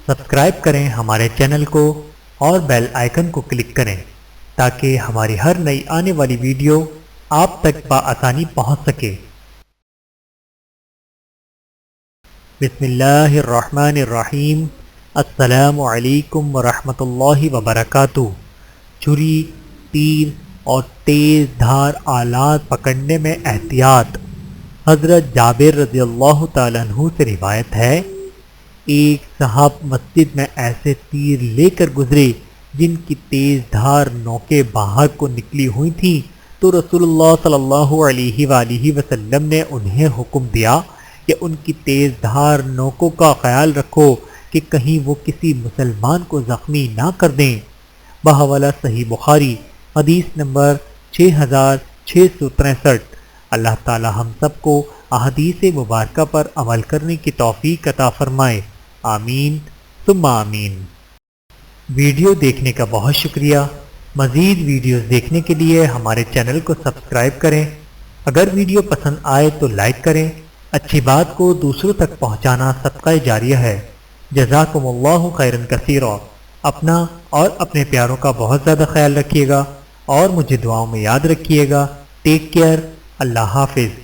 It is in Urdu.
سبسکرائب کریں ہمارے چینل کو اور بیل آئیکن کو کلک کریں تاکہ ہماری ہر نئی آنے والی ویڈیو آپ تک بآسانی پہنچ سکے۔ بسم اللہ الرحمن الرحیم۔ السلام علیکم ورحمۃ اللہ وبرکاتہ۔ چھری، تیر اور تیز دھار آلات پکڑنے میں احتیاط۔ حضرت جابر رضی اللہ تعالیٰ عنہ سے روایت ہے، ایک صاحب مسجد میں ایسے تیر لے کر گزرے جن کی تیز دھار نوکیں باہر کو نکلی ہوئی تھیں، تو رسول اللہ صلی اللہ علیہ وآلہ وسلم نے انہیں حکم دیا کہ ان کی تیز دھار نوکوں کا خیال رکھو کہ کہیں وہ کسی مسلمان کو زخمی نہ کر دیں۔ بحوالہ صحیح بخاری، حدیث نمبر 6663۔ اللہ تعالی ہم سب کو احادیث مبارکہ پر عمل کرنے کی توفیق عطا فرمائے، آمین ثم آمین۔ ویڈیو دیکھنے کا بہت شکریہ۔ مزید ویڈیوز دیکھنے کے لیے ہمارے چینل کو سبسکرائب کریں۔ اگر ویڈیو پسند آئے تو لائک کریں۔ اچھی بات کو دوسروں تک پہنچانا صدقہ جاریہ ہے۔ جزاکم اللہ خیرا کثیرا۔ اپنا اور اپنے پیاروں کا بہت زیادہ خیال رکھیے گا اور مجھے دعاؤں میں یاد رکھیے گا۔ Take care. اللہ حافظ۔